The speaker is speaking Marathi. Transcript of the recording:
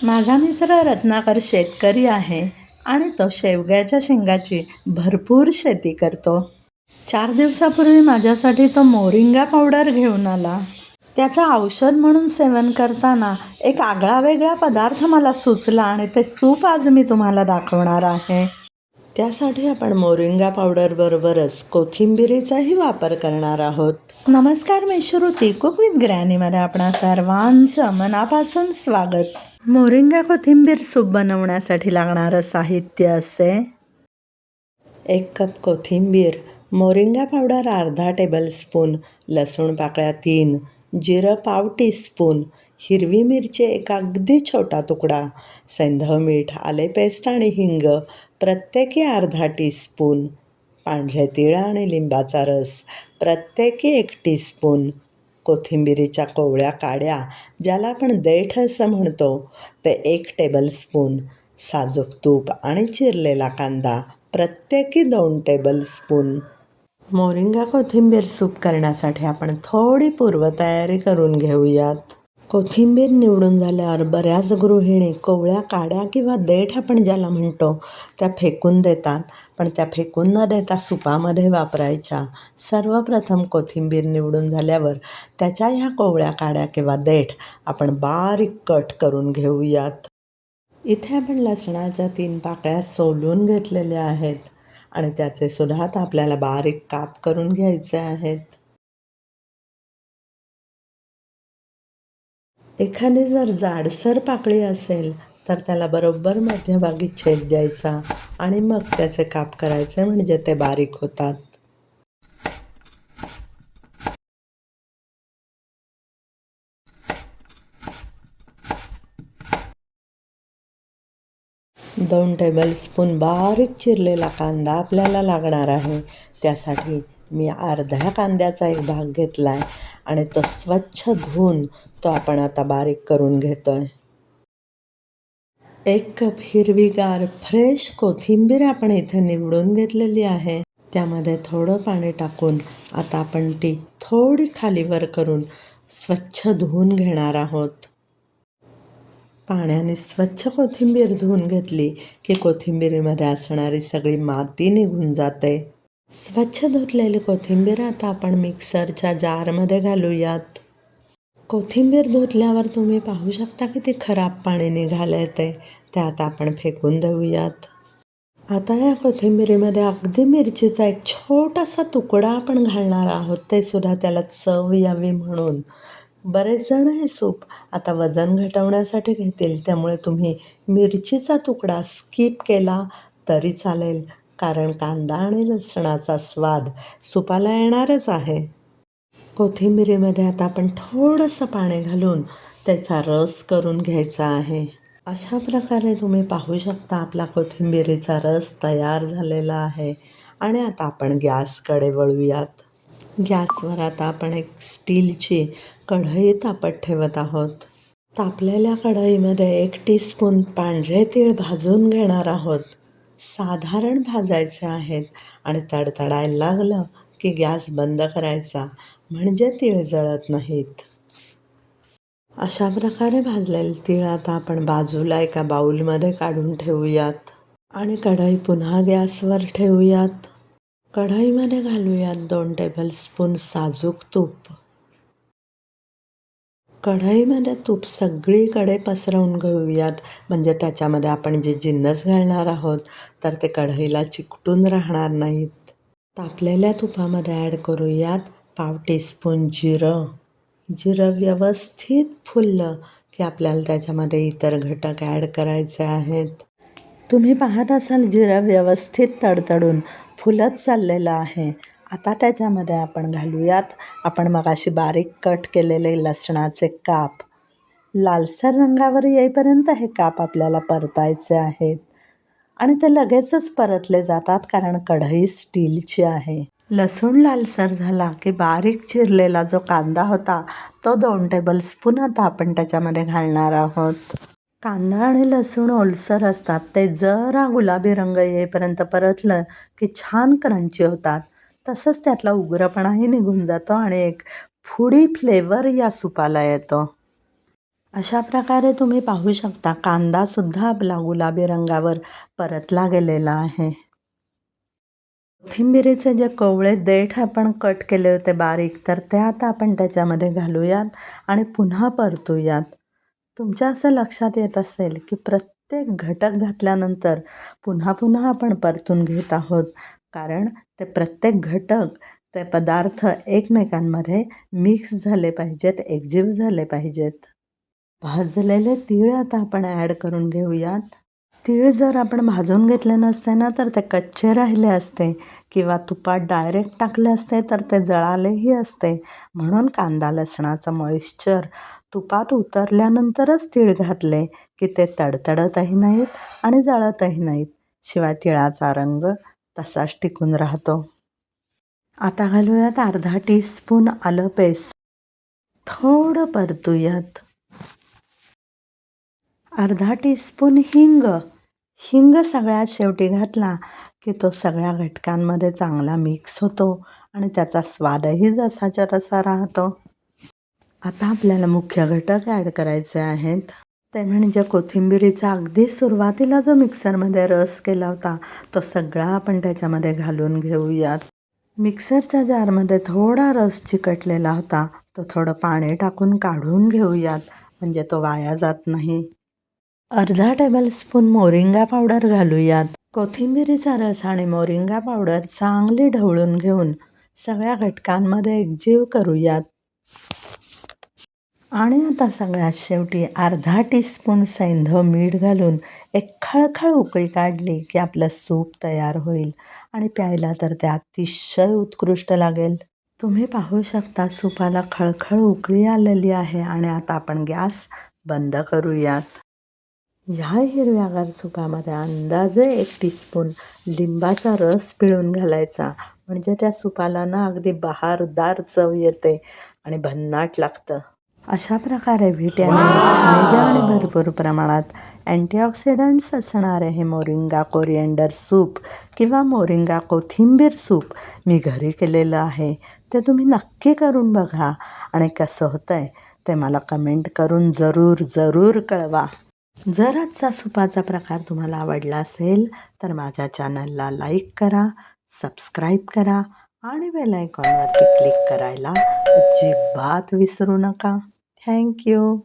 माझा मित्र रत्नाकर शेतकरी आहे आणि तो शेवग्याच्या शेंगाची भरपूर शेती करतो. 4 दिवसापूर्वी माझ्यासाठी तो मोरिंगा पावडर घेऊन आला. त्याचं औषध म्हणून सेवन करताना एक आगळावेगळा पदार्थ मला सुचला आणि ते सूप आज मी तुम्हाला दाखवणार आहे. त्यासाठी आपण मोरिंगा पावडरबरोबरच कोथिंबिरीचाही वापर करणार आहोत. नमस्कार, मी श्रुती कुक विथ ग्रॅनीमध्ये आपणा सर्वांचं मनापासून स्वागत. मोरिंगा कोथिंबीर सूप बनवण्यासाठी लागणारं साहित्य असे: 1 कप कोथिंबीर, मोरिंगा पावडर अर्धा टेबलस्पून, लसूण पाकळ्या 3, जिरं पाव टीस्पून, हिरवी मिरची एक अगदी छोटा तुकडा, सैंधव मीठ, आले पेस्ट आणि हिंग प्रत्येकी अर्धा टीस्पून, पांढरे तीळ आणि लिंबाचा रस प्रत्येकी 1 टीस्पून, कोथिंबिरीच्या कोवळ्या काड्या ज्याला आपण देठ असं म्हणतो ते 1 टेबलस्पून, साजूक तूप आणि चिरलेला कांदा प्रत्येकी 2 टेबलस्पून. मोरिंगा कोथिंबीर सूप करण्यासाठी आपण थोडी पूर्वतयारी करून घेऊयात. कोथिंबीर निवडून झाल्यावर बऱ्याच गृहिणी कोवळ्या काड्या किंवा देठ आपण ज्याला म्हणतो त्या फेकून देतात, पण त्या फेकून न देता सुपामध्ये वापरायच्या. सर्वप्रथम कोथिंबीर निवडून झाल्यावर त्याच्या ह्या कोवळ्या काड्या किंवा देठ आपण बारीक कट करून घेऊयात. इथे आपण लसणाच्या 3 पाकळ्या सोलून घेतलेल्या आहेत आणि त्याचे सुद्धा आता आपल्याला बारीक काप करून घ्यायचे आहेत. एखादी जर जाडसर पाकळी असेल तर त्याला बरोबर मध्यभागी छेद द्यायचा आणि मग त्याचे काप करायचे, म्हणजे ते बारीक होतात. दोन टेबलस्पून बारीक चिरलेला कांदा आपल्याला लागणार आहे. त्यासाठी मी अर्ध्या कांद्याचा एक भाग घेतला आहे आणि तो स्वच्छ धुवून तो आपण आता बारीक करून घेतो आहे. 1 कप हिरवीगार फ्रेश कोथिंबीर आपण इथे निवडून घेतलेली आहे. त्यामध्ये थोडं पाणी टाकून आता आपण ती थोडी खालीवर करून स्वच्छ धुवून घेणार आहोत. पाण्याने स्वच्छ कोथिंबीर धुवून घेतली की कोथिंबीरीमध्ये असणारी सगळी माती निघून जाते. स्वच्छ धुतलेली कोथिंबीर आता आपण मिक्सरच्या जारमध्ये घालूयात. कोथिंबीर धुतल्यावर तुम्ही पाहू शकता की ते खराब पाणी निघालंय ते आता आपण फेकून देऊयात. आता या कोथिंबीरीमध्ये अगदी मिरचीचा एक छोटासा तुकडा आपण घालणार आहोत, ते सुद्धा त्याला चव यावी म्हणून. बरेच जण हे सूप आता वजन घटवण्यासाठी घेतील, त्यामुळे तुम्ही मिरचीचा तुकडा स्किप केला तरी चालेल, कारण कांदा आणि लसणाचा स्वाद सूपाला येणारच आहे. कोथिंबिरीमध्ये आता आपण थोडंसं पाणी घालून त्याचा रस करून घ्यायचा आहे. अशा प्रकारे तुम्ही पाहू शकता आपला कोथिंबिरीचा रस तयार झालेला आहे. आणि आता आपण गॅसकडे वळूयात. गॅसवर आता आपण एक स्टीलची कढई तापत ठेवत आहोत. तापलेल्या कढईमध्ये 1 टीस्पून पांढरे तीळ भाजून घेणार आहोत. साधारण भाजायचे आहेत आणि तडतडायला लागलं की गॅस बंद करायचा, म्हणजे तीळ जळत नाहीत. अशा प्रकारे भाजलेले तीळ आता आपण बाजूला एका बाऊलमध्ये काढून ठेवूयात आणि कढई पुन्हा गॅसवर ठेवूयात. कढईमध्ये घालूयात 2 टेबलस्पून साजूक तूप. कढईमध्ये तूप सगळीकडे पसरवून घेऊयात, म्हणजे त्याच्यामध्ये आपण जे जिन्नस घालणार आहोत तर ते कढईला चिकटून राहणार नाहीत. तापलेल्या तुपामध्ये ॲड करूयात पाव टीस्पून जिरं. जिरं व्यवस्थित फुललं की आपल्याला त्याच्यामध्ये इतर घटक ॲड करायचे आहेत. तुम्ही पाहत असाल जिरं व्यवस्थित तडतडून फुलत चाललेलं आहे. आता त्याच्यामध्ये आपण घालूयात आपण मगाशी बारीक कट केलेले लसणाचे काप. लालसर रंगावर येईपर्यंत हे काप आपल्याला परतायचे आहेत आणि ते लगेचच परतले जातात, कारण कढई स्टीलची आहे. लसूण लालसर झाला की बारीक चिरलेला जो कांदा होता तो 2 टेबलस्पून आता आपण त्याच्यामध्ये घालणार आहोत. कांदा आणि लसूण ओलसर असतात, ते जरा गुलाबी रंग येईपर्यंत परतलं की छान क्रंची होतात. तसंच त्यातला उग्रपणाही निघून जातो आणि एक फूडी फ्लेवर या सूपाला येतो. अशा प्रकारे तुम्ही पाहू शकता कांदासुद्धा आपला गुलाबी रंगावर परतला गेलेला आहे. कोथिंबिरीचे जे कोवळे देठ आपण कट केले होते बारीक, तर ते आता आपण त्याच्यामध्ये घालूयात आणि पुन्हा परतूयात. तुमच्या असं लक्षात येत असेल की प्रत्येक घटक घातल्यानंतर पुन्हा पुन्हा आपण परतून घेत आहोत, कारण ते प्रत्येक घटक, ते पदार्थ एकमेकांमध्ये मिक्स झाले पाहिजेत, एकजीव झाले पाहिजेत. भाजलेले तीळ आता आपण ॲड करून घेऊयात. तीळ जर आपण भाजून घेतले नसते ना, तर ते कच्चे राहिले असते किंवा तुपात डायरेक्ट टाकले असते तर ते जळालेही असते. म्हणून कांदा लसणाचं मॉइश्चर तुपात उतरल्यानंतरच तीळ घातले की ते तडतडतही नाहीत आणि जळतही नाहीत. शिवाय तिळाचा रंग तसाच टिकून राहतो. आता घालूयात अर्धा टीस्पून आलं पेस्ट. थोडं परतूयात. अर्धा टीस्पून हिंग. हिंग सगळ्यात शेवटी घातला की तो सगळ्या घटकांमध्ये चांगला मिक्स होतो आणि त्याचा स्वादही जसाच्या तसा राहतो. आता आपल्याला मुख्य घटक ॲड करायचे आहेत. ते म्हणजे कोथिंबिरीचा अगदी सुरुवातीला जो मिक्सरमध्ये रस केला होता तो सगळा आपण त्याच्यामध्ये घालून घेऊयात. मिक्सरच्या जारमध्ये थोडा रस चिकटलेला होता, तो थोडं पाणी टाकून काढून घेऊयात, म्हणजे तो वाया जात नाही. अर्धा टेबलस्पून मोरिंगा पावडर घालूयात. कोथिंबिरीचा रस आणि मोरिंगा पावडर चांगली ढवळून घेऊन सगळ्या घटकांमध्ये एकजीव करूयात. आणि आता सगळ्यात शेवटी अर्धा टीस्पून सैंधव मीठ घालून एक खळखळ उकळी काढली की आपलं सूप तयार होईल आणि प्यायला तर ते अतिशय उत्कृष्ट लागेल. तुम्ही पाहू शकता सूपाला खळखळ उकळी आलेली आहे आणि आता आपण गॅस बंद करूयात. ह्या हिरव्यागार सुपामध्ये अंदाजे 1 टीस्पून लिंबाचा रस पिळून घालायचा, म्हणजे त्या सुपाला ना अगदी बहारदार चव येते आणि भन्नाट लागतं. अशा प्रकारे व्हिटॅमिन्स, खनिजे आणि भरपूर प्रमाणात अँटीऑक्सिडंट्स असणारे हे मोरिंगा कोरिएंडर सूप किंवा मोरिंगा कोथिंबीर सूप मी घरी केलेलं आहे. ते तुम्ही नक्की करून बघा आणि कसं होतं आहे ते मला कमेंट करून जरूर कळवा. जर आजचा सुपाचा प्रकार तुम्हाला आवडला असेल तर माझ्या चॅनलला लाईक करा, सबस्क्राईब करा आणि बेल आयकॉनवरती क्लिक करायला अजिबात विसरू नका. थँक्यू.